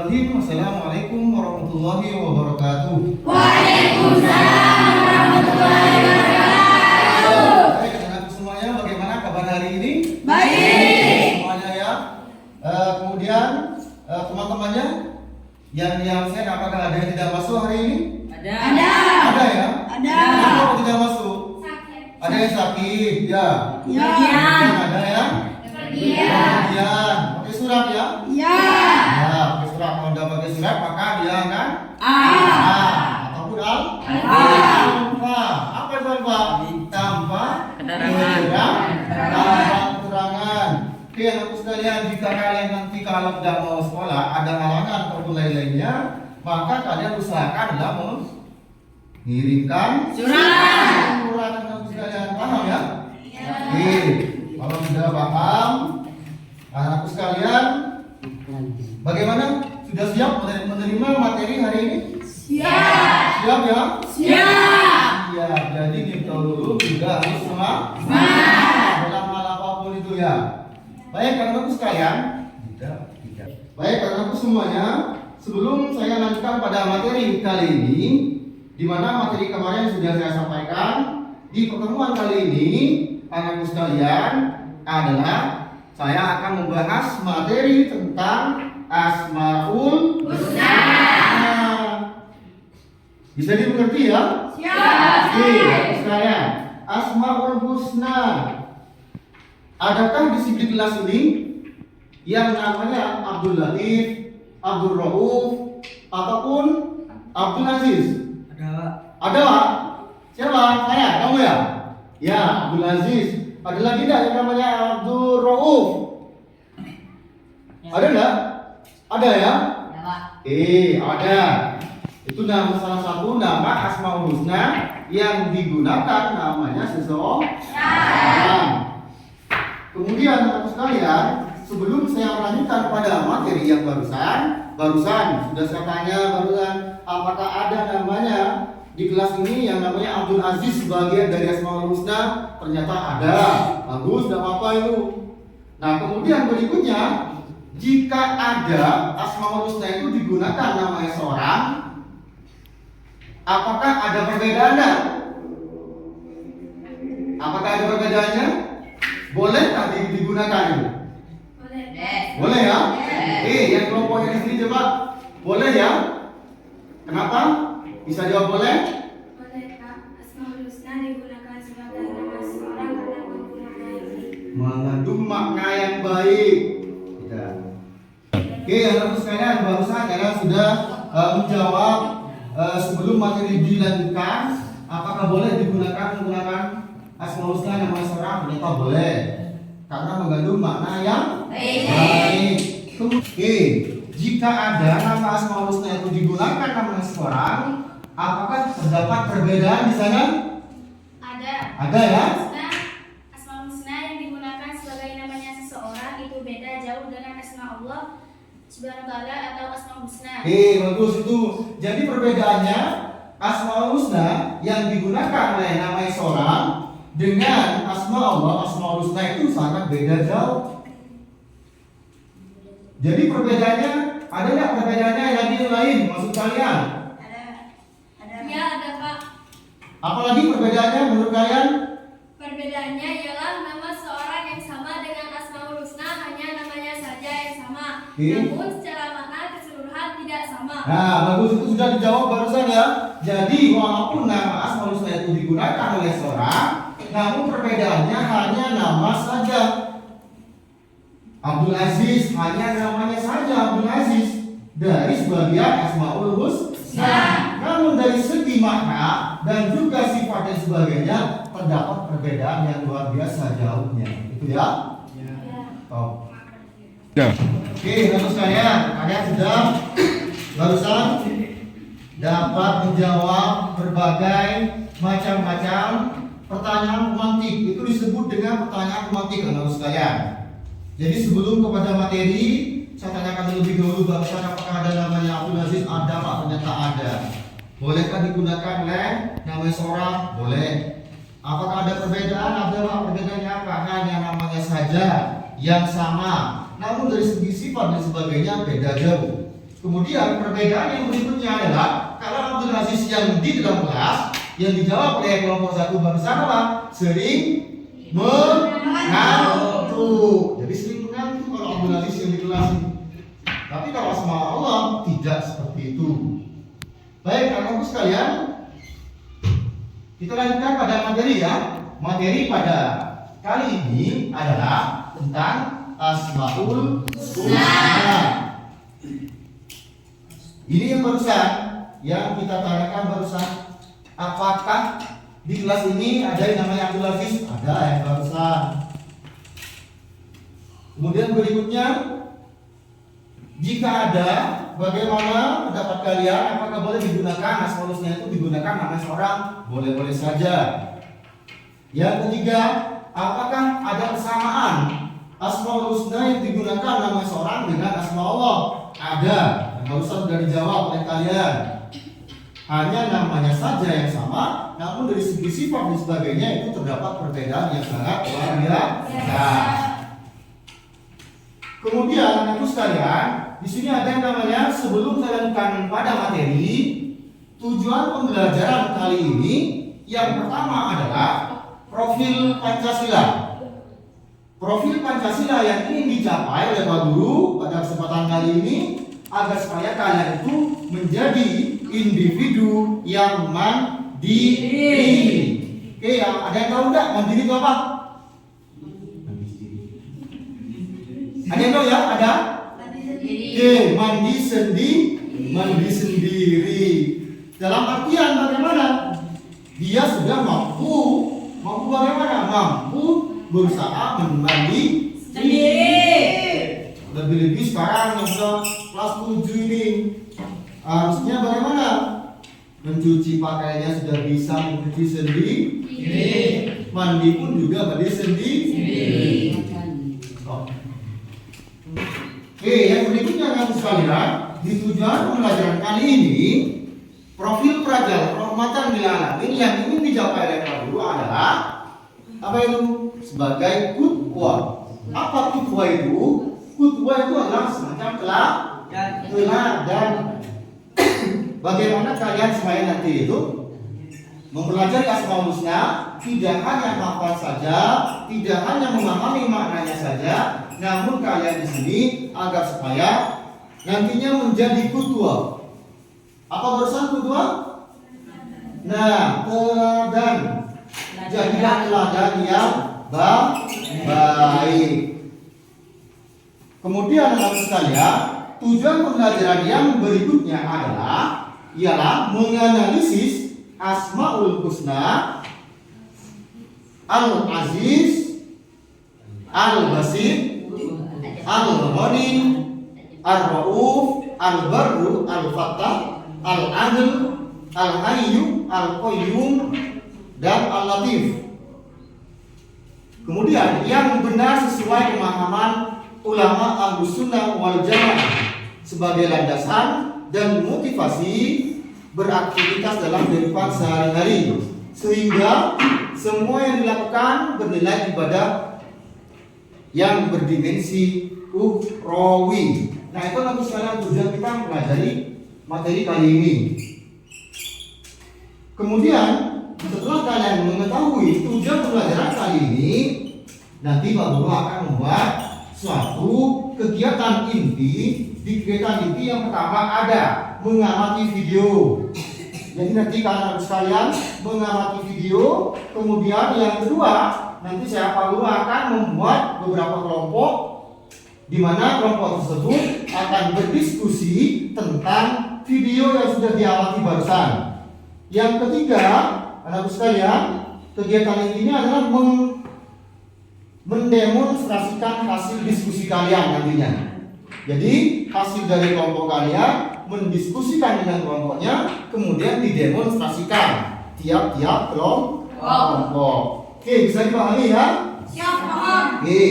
Bismillahirrahmanirrahim. Assalamualaikum warahmatullahi wabarakatuh. Waalaikumsalam warahmatullahi wabarakatuh. Baik, anak-anak semuanya, bagaimana kabar hari ini? Baik. Semuanya ya. Kemudian teman-temannya yang saya, apakah ada yang tidak masuk hari ini? Ada. Ada ya? Ada. Kenapa tidak masuk? Sakit. Ada yang sakit, ya. Ya. Ada yang? Kemudian pakai surat ya? Ya. Ya, pakai surat. Kalau tidak pakai surat maka dia akan ataupun tanpa. Apa itu tanpa? Tanpa keterangan. Oke, anak sekalian, jika kalian nanti kalau tidak mau sekolah ada halangan ataupun lain-lainnya, maka kalian usahakanlah mengirimkan surat. Anak sekalian, paham ya? Oke, kalau sudah paham, anakku sekalian, bagaimana? Sudah siap menerima materi hari ini? Siap. Siap ya? Siap. Iya, jadi kita dulu juga harus semangat dalam hal apapun itu ya. Baik, anakku sekalian. Baik, anakku semuanya. Sebelum saya lanjutkan pada materi kali ini, di mana materi kemarin sudah saya sampaikan, di pertemuan kali ini, anakku sekalian, adalah saya akan membahas materi tentang Asmaul Husna. Bisa dimengerti ya? Siap. Oke, sekalian, Asmaul Husna. Adakah di sini kelas ini yang namanya Abdul Latif, Abdul Rauf, ataupun Abdul Aziz? Ada Pak? Siapa? Saya? Kamu ya? Ya, Abdul Aziz. Ada lagi enggak yang namanya Abdul Rauf? Ada enggak? Ada ya? Ada. Itu salah satu nama Asmaul Husna yang digunakan namanya seseorang. Kemudian teman-teman sekalian, sebelum saya melanjutkan pada materi yang barusan sudah saya tanya barusan, apakah ada namanya di kelas ini yang namanya Abdul Aziz sebagian dari Asmaul Husna? Ternyata ada. Bagus, tidak apa-apa itu. Nah, kemudian berikutnya, jika ada Asmaul Husna itu digunakan namanya seorang, apakah ada perbedaannya? Apakah ada perbedaannya? Boleh tadi digunakan itu? Boleh ya? Yang kelompoknya di sini coba. Boleh ya? Kenapa? Bisa jawab boleh? Boleh Pak, Asmaul Husna digunakan sebagai nama seorang karena mengandung makna yang baik. Oke, anak sekalian, barusan kalian sudah menjawab sebelum materi dilanjutkan, apakah boleh menggunakan Asmaul Husna nama seorang? Ternyata boleh, karena mengandung makna yang baik. Oke, jika ada nama Asmaul Husna itu digunakan nama seorang, apakah terdapat perbedaan di sana? Ada. Ada ya? Asmaul Husna yang digunakan sebagai namanya seseorang itu beda jauh dengan asma Allah Subhanahu wa taala atau Asmaul Husna. Bagus itu. Jadi perbedaannya Asmaul Husna yang digunakan oleh namanya seorang dengan asma Allah, Asmaul Husna itu sangat beda jauh. Jadi perbedaannya, ada nggak perbedaannya yang lain maksud kalian? Ya, ada Pak. Apalagi perbedaannya menurut kalian? Perbedaannya ialah nama seorang yang sama dengan Asmaul Husna hanya namanya saja yang sama. Namun secara makna keseluruhan tidak sama. Nah, bagus, itu sudah dijawab barusan ya. Jadi walaupun nama Asmaul Husna itu digunakan oleh seorang, namun perbedaannya hanya nama saja. Abdul Aziz hanya namanya saja Abdul Aziz dari sebagian Asmaul Husna. Namun dari segi makna dan juga sifat dan sebagainya terdapat perbedaan yang luar biasa jauhnya. Itu ya? Oh. Oke, terus kalian sudah barusan dapat menjawab berbagai macam-macam pertanyaan pemantik. Itu disebut dengan pertanyaan pemantik, anak sekalian. Jadi sebelum kepada materi, saya tanyakan terlebih dahulu barusan apakah ada namanya Abdul Aziz? Ada Pak, ternyata ada. Bolehkah digunakan oleh namanya seorang? Boleh. Apakah ada perbedaan? Ada Pak. Perbedaannya apa? Hanya namanya saja yang sama. Namun dari segi sifat dan sebagainya beda jauh. Kemudian perbedaan yang berikutnya adalah kalau Abdul Aziz yang di dalam kelas yang dijawab oleh kelompok 1 barusan apa? Sering mengantuk. Jadi sering mengantuk kalau Abdul Aziz yang di kelas ini. Tapi kalau asma Allah tidak seperti itu. Baik, anak-anakku sekalian, kita lanjutkan pada materi ya. Materi pada kali ini adalah tentang Asmaul Husna. Ini yang barusan yang kita tanyakan barusan. Apakah di kelas ini ada yang namanya Abdul Aziz? Ada yang barusan. Kemudian berikutnya, jika ada, bagaimana pendapat kalian? Apakah boleh digunakan Asmaul Husna itu digunakan nama seorang? Boleh-boleh saja. Yang ketiga, apakah ada persamaan Asmaul Husna yang digunakan nama seorang dengan asma Allah? Ada. Yang barusan sudah dijawab oleh kalian. Hanya namanya saja yang sama, namun dari segi sifat dan sebagainya itu terdapat perbedaan yang sangat luar biasa. Kemudian anak-anakku sekalian, di sini ada yang namanya sebelum saya lanjutkan pada materi, tujuan pembelajaran kali ini yang pertama adalah profil Pancasila. Profil Pancasila yang ingin dicapai oleh Pak Guru pada kesempatan kali ini agar supaya kalian itu menjadi individu yang mandiri. Oke, ada yang tahu enggak mandiri itu apa? Ada yang tahu ya? Ada? Oke, mandi sendiri. Dalam artian bagaimana? Dia sudah mampu bagaimana? Mampu berusaha mandi Sendiri. Lebih-lebih sekarang yang sudah kelas 7 ini harusnya bagaimana? Mencuci pakaiannya sudah bisa mencuci sendiri. Mandi pun juga mandi sendiri. Oke, yang berikutnya akan sekalian, di tujuan pembelajaran kali ini, profil pelajar rahmatan lil alamin yang ingin dicapai oleh Pak Guru adalah apa itu? Sebagai qudwah. Apa qudwah itu? Qudwah itu adalah semacam teladan. Bagaimana kalian supaya nanti itu mempelajari Asmaul Husna, tidak hanya hafal saja, tidak hanya memahami maknanya saja, namun kalian di sini agar supaya nantinya menjadi qudwah. Apa barusan qudwah? Nah, teladan. Jadilah teladan yang baik. Kemudian anak-anak sekalian, tujuan pembelajaran yang berikutnya ialah menganalisis Asmaul Husna, Al-Aziz, Al-Basir, Al-Ghani, Ar-Rauf, Al-Barru, Al-Fattah, Al-Adl, Al-Hayyu, Al-Qayyum, dan Al-Latif. Kemudian yang benar sesuai pemahaman ulama Ahlussunnah wal Jamaah sebagai landasan dan motivasi beraktivitas dalam kehidupan sehari-hari, sehingga semua yang dilakukan bernilai ibadah yang berdimensi ukhrawi. Nah, itu nanti sekalian tujuan kita mempelajari materi kali ini. Kemudian setelah kalian mengetahui tujuan pembelajaran kali ini, nanti Pak Guru akan membuat suatu kegiatan inti. Di kegiatan inti yang pertama ada mengamati video. Jadi nanti kalian sekalian mengamati video. Kemudian yang kedua, nanti saya Pak Guru akan membuat beberapa kelompok, di mana kelompok tersebut akan berdiskusi tentang video yang sudah diamati barusan. Yang ketiga, anak-anak sekalian, kegiatan intinya adalah mendemonstrasikan hasil diskusi kalian nantinya. Jadi hasil dari kelompok kalian mendiskusikan dengan kelompoknya, kemudian didemonstrasikan tiap-tiap kelompok. Oke, bisa dipahami ya? Siap, paham. Oke.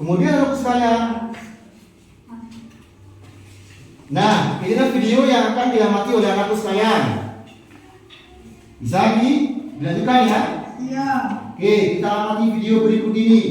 Kemudian anak sekalian, nah, inilah video yang akan diamati oleh anakku sekalian. Bisa dilanjutkan ya? Iya. Oke, kita amati video berikut ini.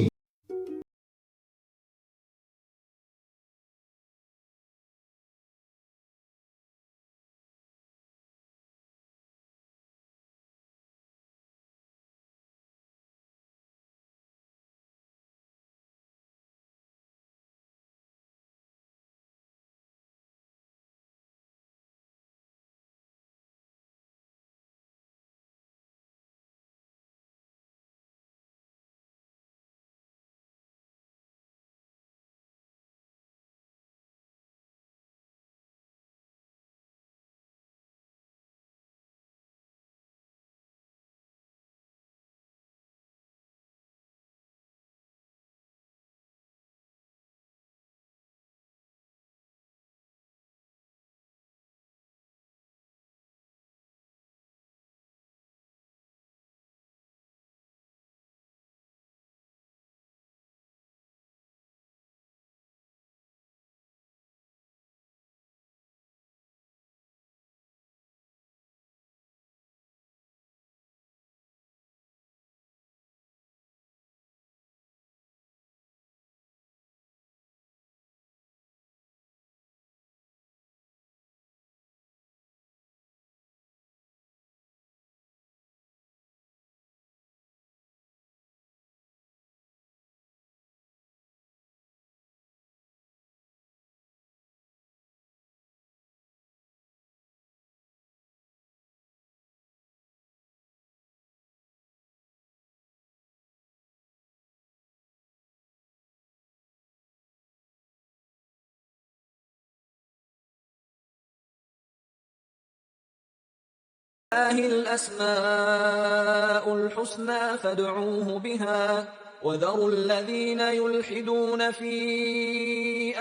الأسماء الحسنى فادعوه بها وذروا الذين يلحدون في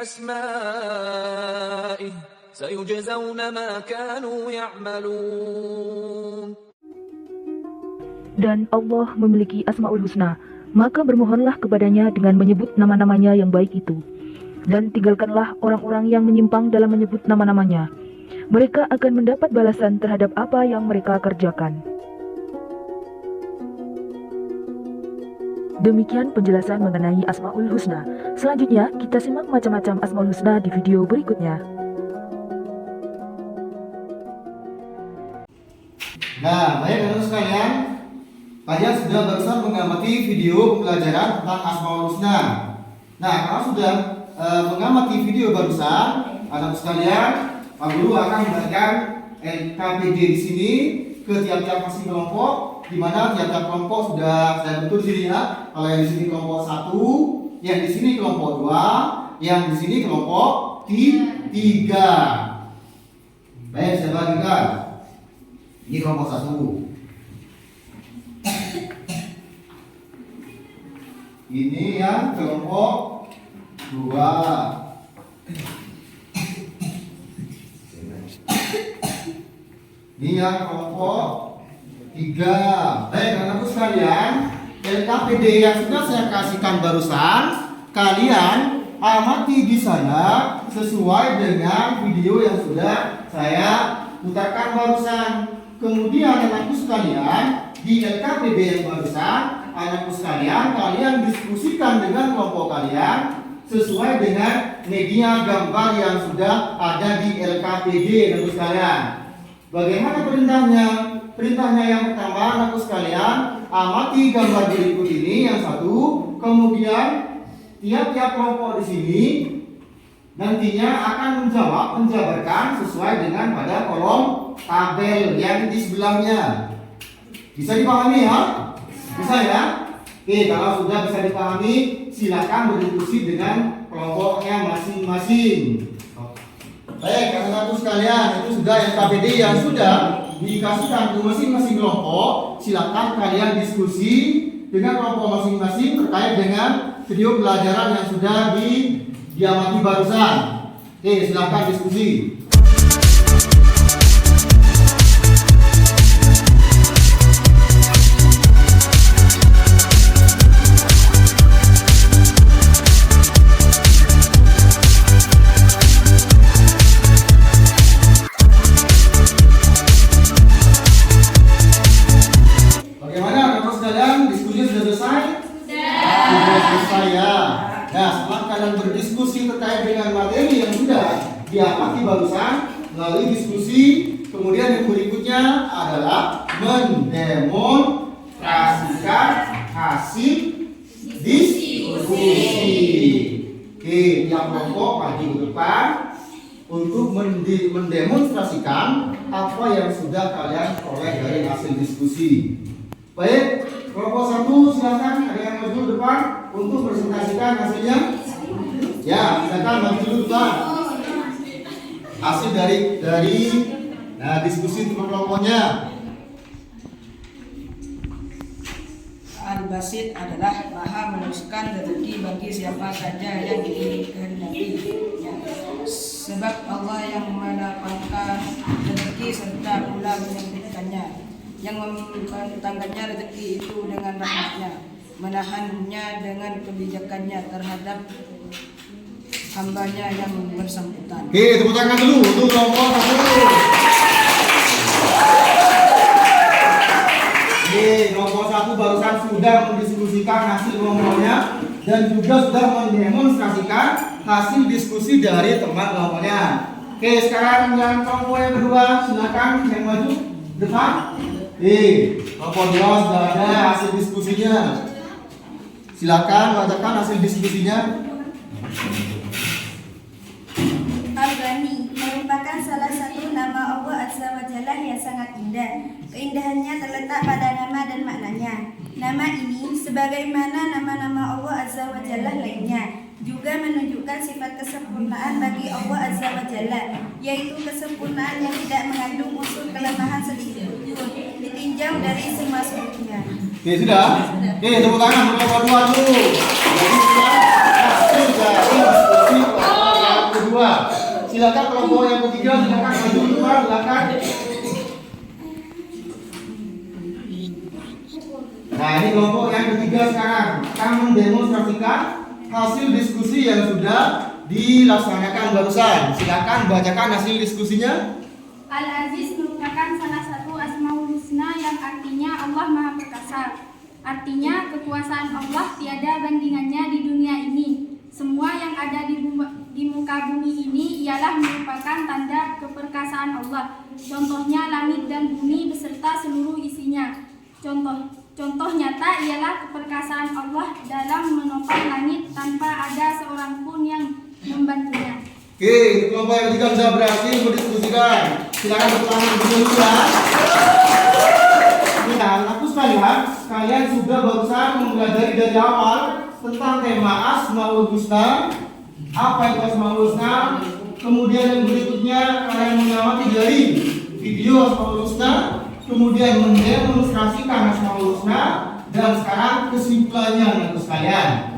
أسمائه سيجزون ما كانوا يعملون. Dan Allah memiliki Asmaul Husna, maka bermohonlah kepadanya dengan menyebut nama-namanya yang baik itu. Dan tinggalkanlah orang-orang yang menyimpang dalam menyebut nama-namanya. Mereka akan mendapat balasan terhadap apa yang mereka kerjakan. Demikian penjelasan mengenai Asmaul Husna. Selanjutnya, kita simak macam-macam Asmaul Husna di video berikutnya. Nah, baik teman-teman sekalian, kalian sudah barusan mengamati video pembelajaran tentang Asmaul Husna. Nah, karena sudah mengamati video barusan, anak sekalian, Pak Guru akan memberikan LKPD di sini ke tiap-tiap masing kelompok, di mana tiap-tiap kelompok sudah saya bentuk di sini ya. Kalau yang di sini kelompok 1, yang di sini kelompok 2, yang di sini kelompok 3. Baik, saya bagikan. Ini kelompok 1. Ini yang kelompok 2. Ini yang kelompok 3. Baik, anak-anakku sekalian, LKPD yang sudah saya kasihkan barusan, kalian amati di sana sesuai dengan video yang sudah saya putarkan barusan. Kemudian anakku sekalian, di LKPD yang barusan, anakku sekalian, kalian diskusikan dengan kelompok kalian sesuai dengan media gambar yang sudah ada di LKPD anakku sekalian. Bagaimana perintahnya? Perintahnya yang pertama, anakku sekalian, amati gambar berikut ini yang satu. Kemudian tiap-tiap kelompok di sini nantinya akan menjabarkan sesuai dengan pada kolom tabel yang di sebelahnya. Bisa dipahami ya? Bisa ya? Oke, kalau sudah bisa dipahami, silakan berdiskusi dengan kelompoknya masing-masing. Baik, anak-anakku sekalian, itu sudah LKPD yang sudah dikasihkan ke masing-masing kelompok. Silakan kalian diskusi dengan kelompok masing-masing terkait dengan video pelajaran yang sudah diamati barusan. Oke, silakan diskusi. Diamati barusan melalui diskusi. Kemudian yang berikutnya adalah mendemonstrasikan hasil diskusi. Oke, tiap kelompok maju ke depan untuk mendemonstrasikan apa yang sudah kalian peroleh dari hasil diskusi. Baik, kelompok 1 silakan, ada yang maju ke depan untuk presentasikan hasilnya. Ya, silakan maju dulu depan. Hasil dari diskusi untuk kelompoknya. Al-Basit adalah Maha meneruskan rezeki bagi siapa saja yang dikehendaki. Ya. Sebab Allah yang melapangkan rezeki serta pula menyempitkannya, yang membentangkannya rezeki itu dengan rahmatnya, menahannya dengan kebijakannya terhadap hambanya yang bersangkutan. Oke, tepuk tangan dulu untuk kelompok 1. Oke, kelompok 1 barusan sudah mendiskusikan hasil kelompoknya dan juga sudah mendemonstrasikan hasil diskusi dari teman kelompoknya. Oke, sekarang yang kelompok yang kedua, silakan yang maju depan. Kelompok 2 sudah ada hasil diskusinya. Silakan bacakan hasil diskusinya. Al-Ghani merupakan salah satu nama Allah Azza wa Jalla yang sangat indah. Keindahannya terletak pada nama dan maknanya. Nama ini sebagaimana nama-nama Allah Azza wa Jalla lainnya juga menunjukkan sifat kesempurnaan bagi Allah Azza wa Jalla, yaitu kesempurnaan yang tidak mengandung unsur kelemahan sedikit pun. dari semua sudutnya. Oke, sudah? Oke, tepuk tangan untuk kelompok 2 dulu. Jadi sudah hasil dari diskusi kelompok yang kedua. Silakan kelompok yang ketiga, silakan maju keluar, silakan. Nah, ini kelompok yang ketiga sekarang akan mendemonstrasikan hasil diskusi yang sudah dilaksanakan barusan. Silakan bacakan hasil diskusinya. Al-Aziz merupakan salah satu Asmaul Husna yang artinya Allah Maha Perkasa. Artinya kekuasaan Allah tiada bandingannya di dunia ini. Semua yang ada di muka bumi ini ialah merupakan tanda keperkasaan Allah. Contohnya langit dan bumi beserta seluruh isinya. Contoh nyata ialah keperkasaan Allah dalam menopang langit tanpa ada seorang pun yang membantunya. Oke, kelompok yang ketiga sudah berhasil mendiskusikan. Silakan bertangan dulu ya. Nah, aku kalian sudah barusan mempelajari dari awal tentang tema Asmaul Husna. Apa itu Asmaul Husna? Kemudian yang berikutnya kalian mengamati dari video Asmaul Husna, kemudian mendemonstrasikan Asmaul Husna, dan sekarang kesimpulannya untuk sekalian.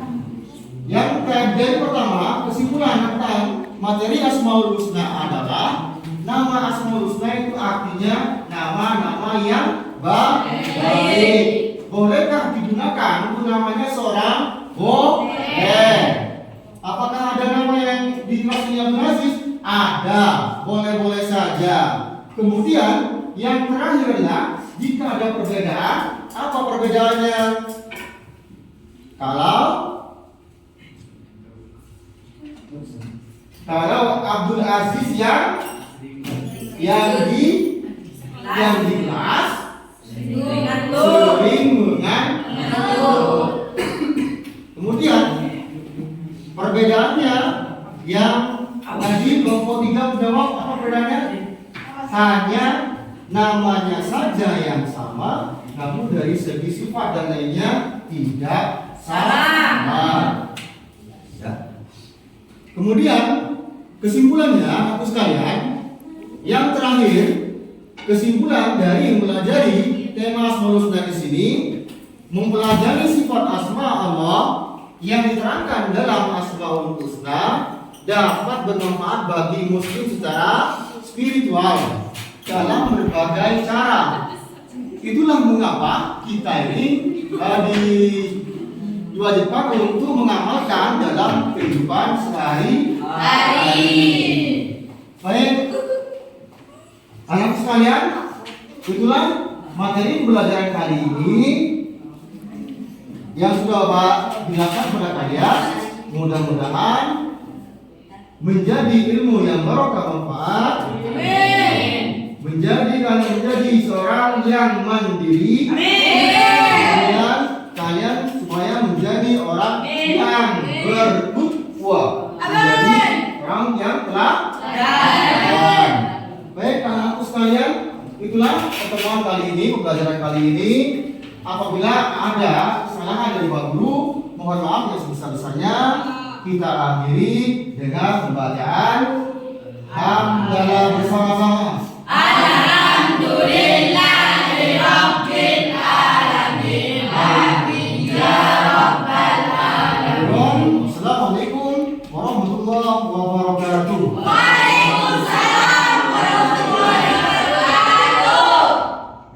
Yang dari pertama, kesimpulan tentang materi Asmaul Husna adalah nama Asmaul Husna itu artinya nama-nama yang baik. Bolehkah digunakan untuk namanya seorang? Boleh. Apakah ada nama yang di kelas ini yang Aziz? Ada. Boleh-boleh saja. Kemudian yang terakhir adalah jika ada perbedaan, apa perbedaannya? Kalau Abdul Aziz yang di kelas sering mengantuk. Kemudian perbedaannya yang tadi kelompok 3 menjawab apa perbedaannya? Hanya namanya saja yang sama, namun dari segi sifat dan lainnya tidak sama. Ya. Kemudian kesimpulannya, aku sekalian, yang terakhir kesimpulan dari mempelajari tema Asmaul Husna di sini, mempelajari sifat asma Allah yang diterangkan dalam Asmaul Husna dapat bermanfaat bagi muslim secara spiritual dalam berbagai cara. Itulah mengapa kita ini diwajibkan untuk mengamalkan dalam kehidupan sehari-hari. Baik, anak sekalian, itulah materi pembelajaran kali ini yang sudah Bapak jelaskan kepada kalian. Mudah-mudahan menjadi ilmu yang barokah manfaat. Menjadi kalian menjadi seorang yang mandiri. Kemudian kalian supaya menjadi orang yang bertakwa. Menjadi orang yang teladan. Baik, anak-anakku sekalian, itulah pertemuan kali ini, pembelajaran kali ini. Apabila ada kesalahan dari Pak Guru, mohon maaf yang sebesar-besarnya. Kita akhiri dengan pembacaan